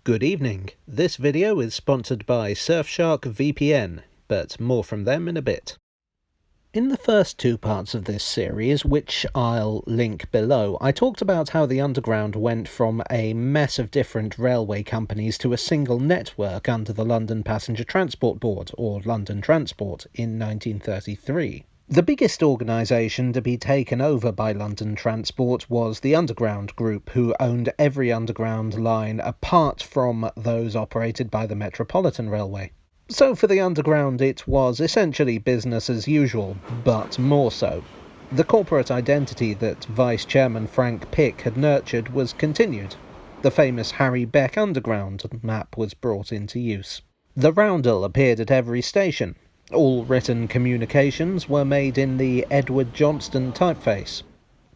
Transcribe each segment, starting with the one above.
Good evening. This video is sponsored by Surfshark VPN, but more from them in a bit. In the first two parts of this series, which I'll link below, I talked about how the Underground went from a mess of different railway companies to a single network under the London Passenger Transport Board, or London Transport, in 1933. The biggest organisation to be taken over by London Transport was the Underground Group, who owned every Underground line apart from those operated by the Metropolitan Railway. So for the Underground it was essentially business as usual, but more so. The corporate identity that Vice Chairman Frank Pick had nurtured was continued. The famous Harry Beck Underground map was brought into use. The roundel appeared at every station. All written communications were made in the Edward Johnston typeface.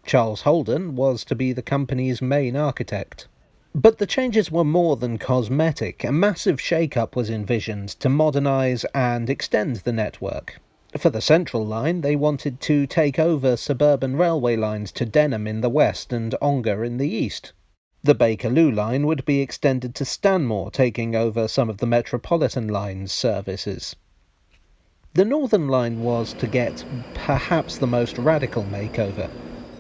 Charles Holden was to be the company's main architect. But the changes were more than cosmetic. A massive shake-up was envisioned to modernise and extend the network. For the Central Line, they wanted to take over suburban railway lines to Denham in the west and Ongar in the east. The Bakerloo line would be extended to Stanmore, taking over some of the Metropolitan Line's services. The Northern Line was to get perhaps the most radical makeover.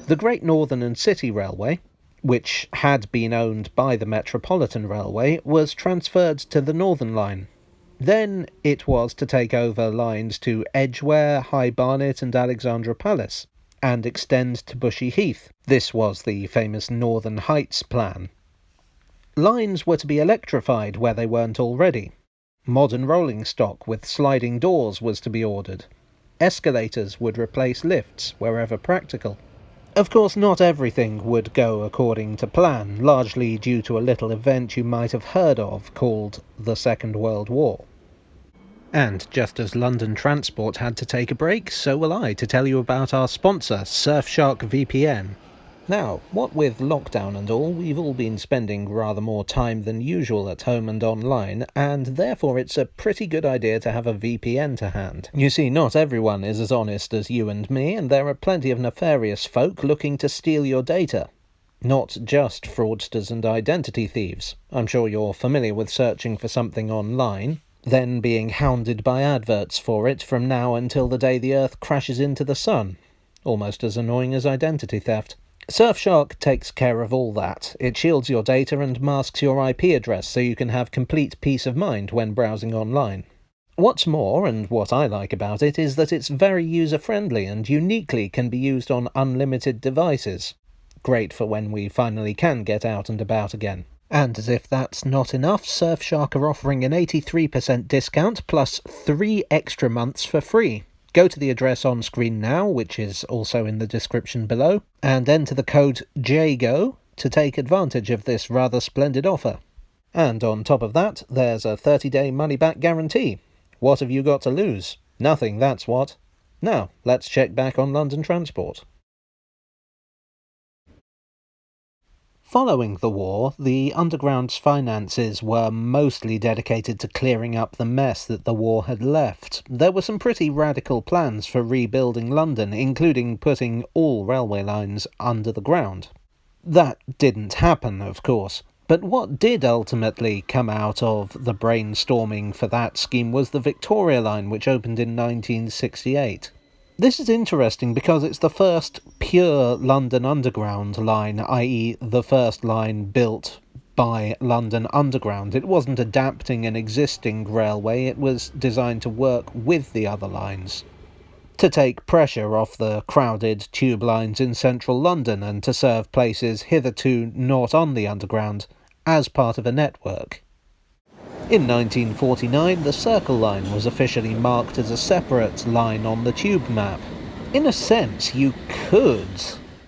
The Great Northern and City Railway, which had been owned by the Metropolitan Railway, was transferred to the Northern Line. Then it was to take over lines to Edgware, High Barnet and Alexandra Palace, and extend to Bushey Heath. This was the famous Northern Heights plan. Lines were to be electrified where they weren't already. Modern rolling stock with sliding doors was to be ordered. Escalators would replace lifts wherever practical. Of course, not everything would go according to plan, largely due to a little event you might have heard of called the Second World War. And just as London Transport had to take a break, so will I to tell you about our sponsor, Surfshark VPN. Now, what with lockdown and all, we've all been spending rather more time than usual at home and online, and therefore it's a pretty good idea to have a VPN to hand. You see, not everyone is as honest as you and me, and there are plenty of nefarious folk looking to steal your data. Not just fraudsters and identity thieves. I'm sure you're familiar with searching for something online, then being hounded by adverts for it from now until the day the Earth crashes into the sun. Almost as annoying as identity theft. Surfshark takes care of all that. It shields your data and masks your IP address so you can have complete peace of mind when browsing online. What's more, and what I like about it, is that it's very user-friendly and uniquely can be used on unlimited devices. Great for when we finally can get out and about again. And as if that's not enough, Surfshark are offering an 83% discount plus 3 extra months for free. Go to the address on screen now, which is also in the description below, and enter the code JGO to take advantage of this rather splendid offer. And on top of that, there's a 30-day money-back guarantee. What have you got to lose? Nothing, that's what. Now, let's check back on London Transport. Following the war, the Underground's finances were mostly dedicated to clearing up the mess that the war had left. There were some pretty radical plans for rebuilding London, including putting all railway lines under the ground. That didn't happen, of course. But what did ultimately come out of the brainstorming for that scheme was the Victoria Line, which opened in 1968. This is interesting because it's the first pure London Underground line, i.e. the first line built by London Underground. It wasn't adapting an existing railway, it was designed to work with the other lines. To take pressure off the crowded tube lines in central London and to serve places hitherto not on the Underground as part of a network. In 1949, the Circle Line was officially marked as a separate line on the tube map. In a sense, you could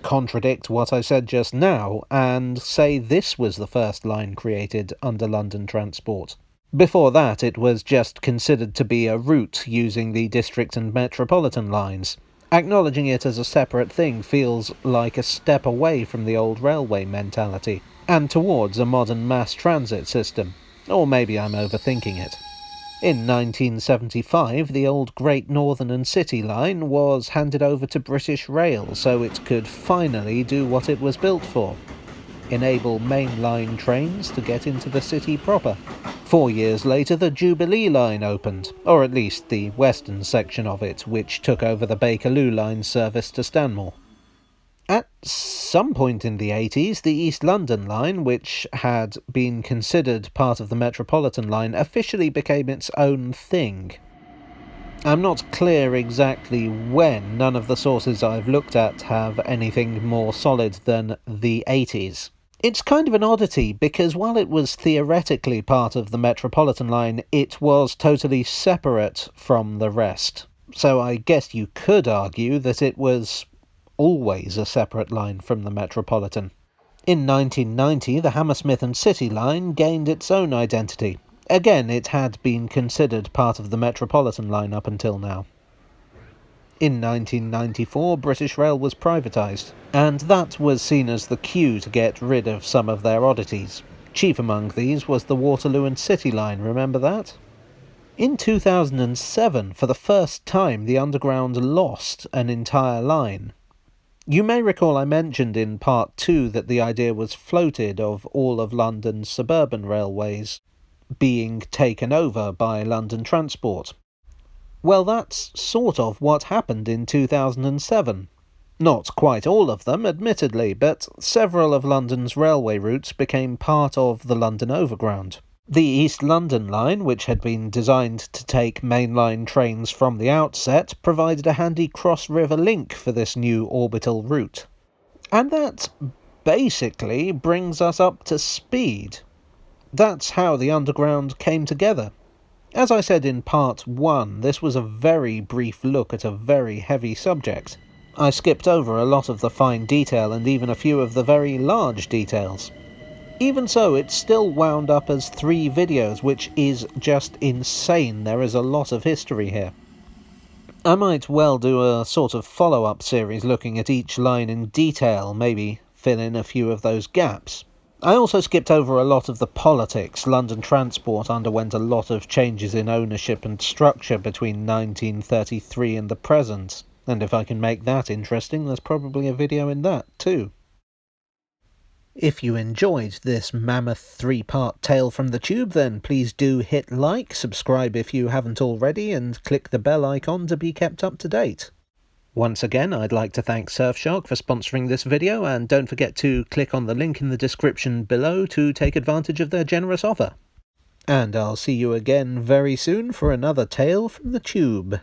contradict what I said just now and say this was the first line created under London Transport. Before that, it was just considered to be a route using the District and Metropolitan lines. Acknowledging it as a separate thing feels like a step away from the old railway mentality, and towards a modern mass transit system. Or maybe I'm overthinking it. In 1975, the old Great Northern and City Line was handed over to British Rail so it could finally do what it was built for. enable mainline trains to get into the city proper. 4 years later, the Jubilee line opened, or at least the western section of it, which took over the Bakerloo line service to Stanmore. At some point in the 80s, the East London line, which had been considered part of the Metropolitan line, officially became its own thing. I'm not clear exactly when. None of the sources I've looked at have anything more solid than the 80s. It's kind of an oddity, because while it was theoretically part of the Metropolitan line, it was totally separate from the rest. So I guess you could argue that it was always a separate line from the Metropolitan. In 1990, the Hammersmith and City line gained its own identity. Again, it had been considered part of the Metropolitan line up until now. In 1994, British Rail was privatised, and that was seen as the cue to get rid of some of their oddities. Chief among these was the Waterloo and City line, remember that? In 2007, for the first time, the Underground lost an entire line. You may recall I mentioned in part 2 that the idea was floated of all of London's suburban railways being taken over by London Transport. Well, that's sort of what happened in 2007. Not quite all of them, admittedly, but several of London's railway routes became part of the London Overground. The East London line, which had been designed to take mainline trains from the outset, provided a handy cross-river link for this new orbital route. And that basically brings us up to speed. That's how the Underground came together. As I said in part 1, this was a very brief look at a very heavy subject. I skipped over a lot of the fine detail and even a few of the very large details. Even so, it still wound up as 3 videos, which is just insane. There is a lot of history here. I might well do a sort of follow-up series looking at each line in detail, maybe fill in a few of those gaps. I also skipped over a lot of the politics. London Transport underwent a lot of changes in ownership and structure between 1933 and the present, and if I can make that interesting, there's probably a video in that too. If you enjoyed this mammoth 3-part tale from the tube, then please do hit like, subscribe if you haven't already, and click the bell icon to be kept up to date. Once again, I'd like to thank Surfshark for sponsoring this video, and don't forget to click on the link in the description below to take advantage of their generous offer. And I'll see you again very soon for another tale from the tube.